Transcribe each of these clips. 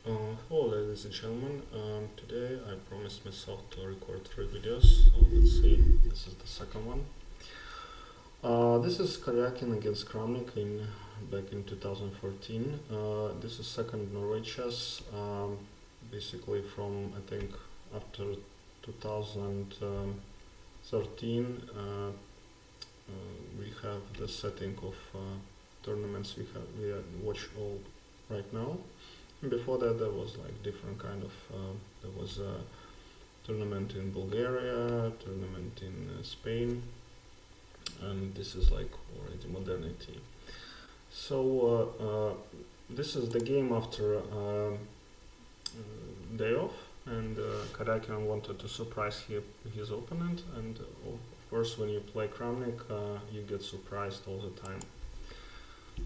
Hello ladies and gentlemen, today I promised myself to record 3 videos, so let's see, this is the second one. This is Karjakin against Kramnik back in 2014. This is second Norway chess, basically from I think after 2013 we have the setting of tournaments we watch all right now. Before that there was like different kind of there was a tournament in Bulgaria, tournament in Spain, and this is like already modernity. So this is the game after day off, and Karjakin wanted to surprise his opponent, and of course when you play Kramnik you get surprised all the time.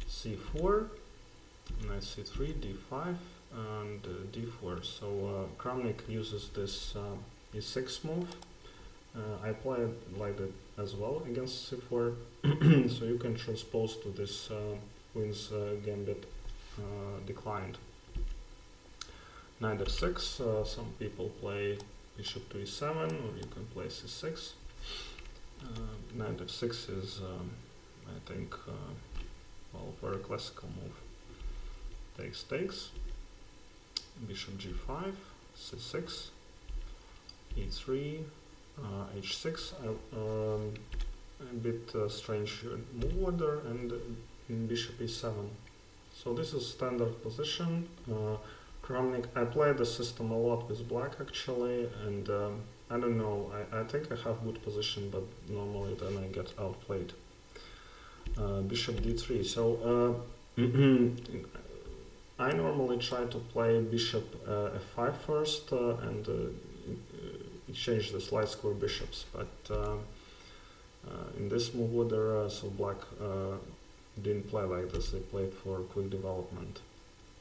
c4, knight c3, d5, and d4. So Kramnik uses this e6 move. I play it like that as well against c4. So you can transpose to this queen's gambit declined. Knight f6. Some people play bishop to e7, or you can play c6. Knight f6 is, I think, well, very classical move. Takes, bishop g5, c6, e3, h6, a bit strange move order, and bishop e7. So this is standard position. Kramnik, I play the system a lot with black actually, and I don't know, I think I have good position, but normally then I get outplayed. Bishop d3. So I normally try to play bishop f5 first and exchange the slide square bishops, but in this move order, so black didn't play like this, they played for quick development.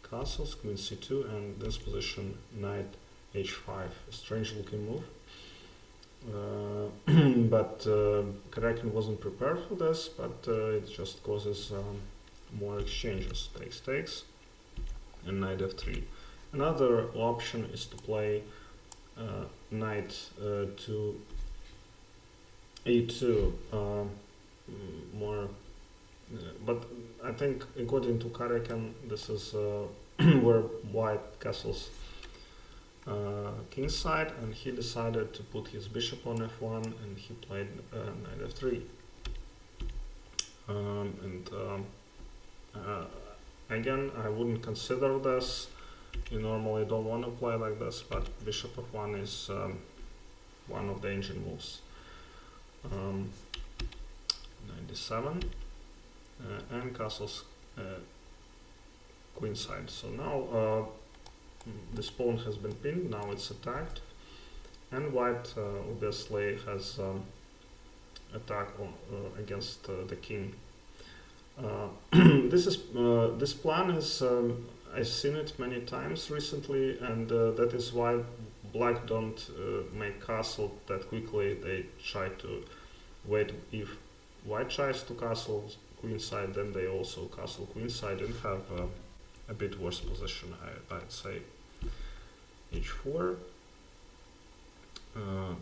Castles, queen c2, and this position knight h5, a strange looking move. But Karjakin wasn't prepared for this, but it just causes more exchanges. Takes, and knight f3. Another option is to play knight to e2, more, but I think according to Karjakin this is where white castles kingside, and he decided to put his bishop on f1, and he played knight f3. Again, I wouldn't consider this. You normally don't want to play like this, but bishop f1 is one of the engine moves. Knight d7, and castles queenside. So now this pawn has been pinned, now it's attacked, and white obviously has attack against the king. This plan is I've seen it many times recently, and that is why black don't make castle that quickly. They try to wait. If white tries to castle queenside, then they also castle queenside and have a bit worse position, I'd say. h4,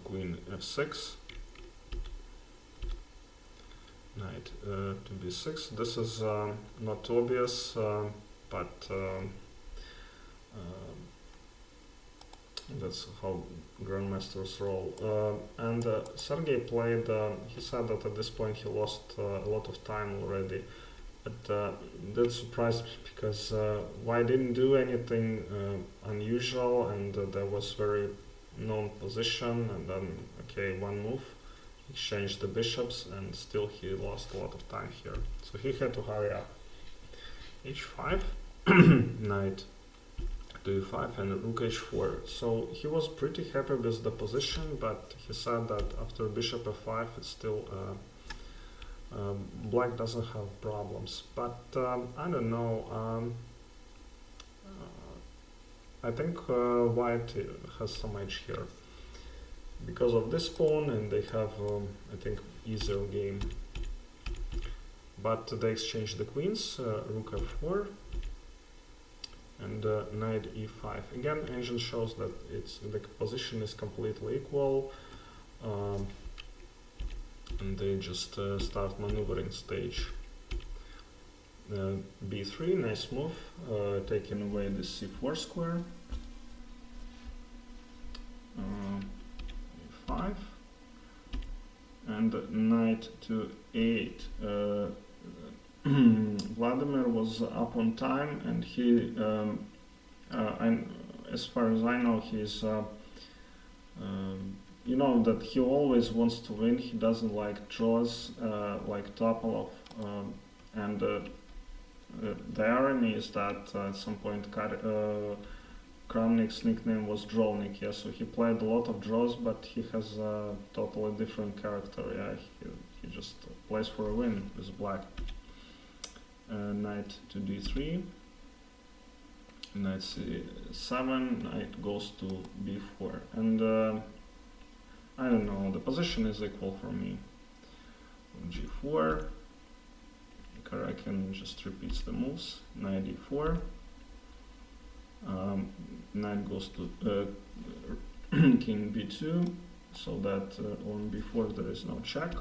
queen f6, knight to b6. This is not obvious, but that's how grandmasters roll. And Sergey played, he said that at this point he lost a lot of time already, but that surprised me because white didn't do anything unusual, and there was very known position, and then okay, one move, exchanged the bishops, and still he lost a lot of time here, so he had to hurry up. h5, knight to e5, and rook h4. So he was pretty happy with the position, but he said that after bishop f5 it's still black doesn't have problems. But I don't know, I think white has some edge here because of this pawn, and they have I think easier game. But they exchange the queens, rook f4, and knight e5. Again, engine shows that the position is completely equal, and they just start maneuvering stage. b3, nice move, taking away the c4 square. e5, and knight to 8. Vladimir was up on time, and he, as far as I know, he's, you know, that he always wants to win. He doesn't like draws like Topalov, and the irony is that at some point Kramnik's nickname was Drawnik, yeah, so he played a lot of draws, but he has a totally different character, yeah, he just plays for a win with black. Knight to d3, knight c7, knight goes to b4, and I don't know, the position is equal for me. g4, Karjakin just repeats the moves, knight e4, knight goes to king b2, so that on b4 there is no check.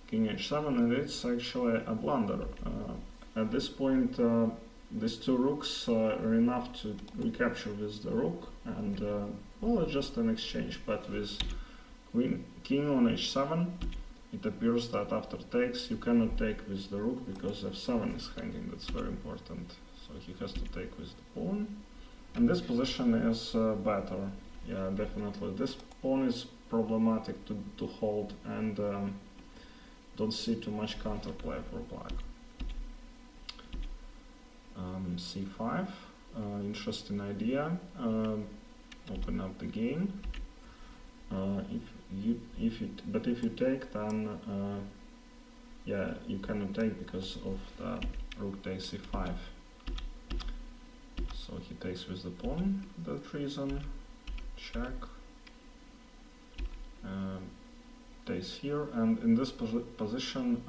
King h7, and it's actually a blunder. At this point, these two rooks are enough to recapture with the rook, and well, it's just an exchange. But with king on h7, it appears that after takes you cannot take with the rook because f7 is hanging. That's very important. So he has to take with the pawn, and this position is better. Yeah, definitely. This pawn is problematic to hold, and don't see too much counterplay for black. c5, interesting idea. Open up the game. If you take, then yeah, you cannot take because of the rook takes c5. So he takes with the pawn. That reason. Check. Takes here, and in this position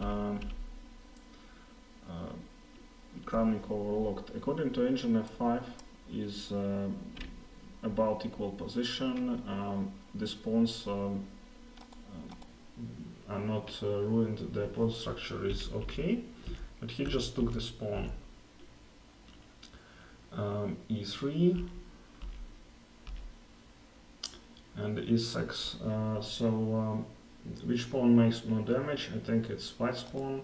Kramnik overlooked. According to engine f5 is about equal position. These pawns are not ruined, the pawn structure is okay, but he just took this pawn. e3 and e6, so which pawn makes more damage? I think it's white's pawn,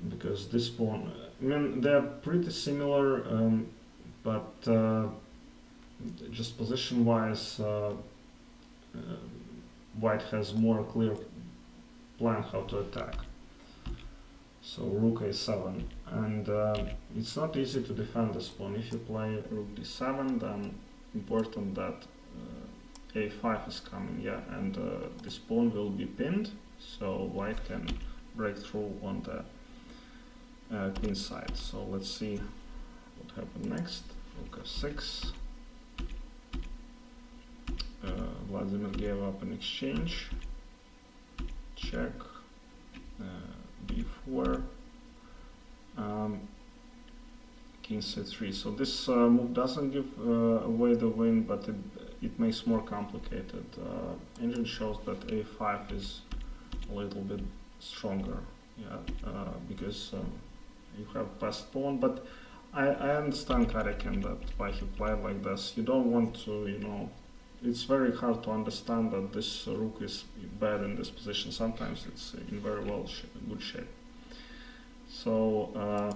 because this pawn, I mean, they're pretty similar, but just position-wise, white has more clear plan how to attack. So rook a7, and it's not easy to defend this pawn. If you play rook d7, then important that a5 is coming, yeah, and this pawn will be pinned, so white can break through on the queen side. So let's see what happened next. Rook f6. Vladimir gave up an exchange. Check. b4. King c3. So this move doesn't give away the win, but it makes more complicated. Engine shows that a5 is a little bit stronger, yeah, because you have passed pawn. But I understand Karjakin that why he played like this. You don't want to, you know, it's very hard to understand that this rook is bad in this position. Sometimes it's in very good shape. So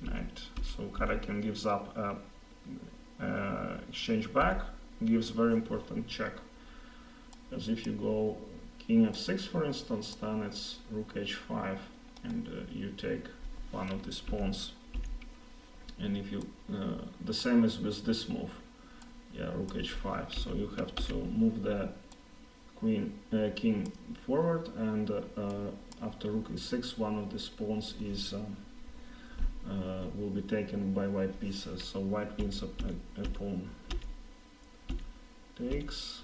knight. So Karjakin gives up exchange back, gives very important check. Because if you go king f6, for instance, then it's rook h5, and you take one of these pawns. And if you the same is with this move, yeah, rook h5. So you have to move the king forward, and after rook e6, one of these pawns is will be taken by white pieces. So white wins a pawn. Takes,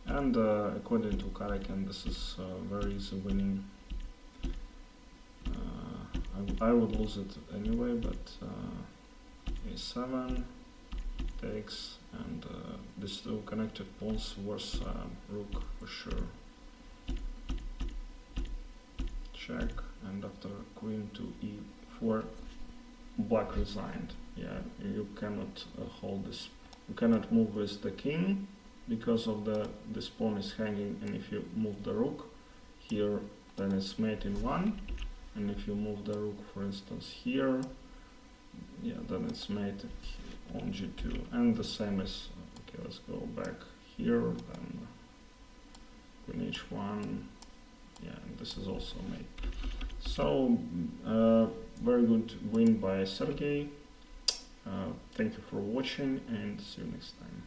and according to Karjakin, this is very easy winning. I would lose it anyway, but a7 takes, and these two connected pawns worth rook for sure. Check, and after queen to e4, black resigned. Yeah, you cannot hold this. You cannot move with the king because of this pawn is hanging, and if you move the rook here, then it's mate in one, and if you move the rook, for instance, here, yeah, then it's mate on g2, and the same as, okay, let's go back here, then queen h1, yeah, and this is also mate. So, very good win by Sergey. Thank you for watching, and see you next time.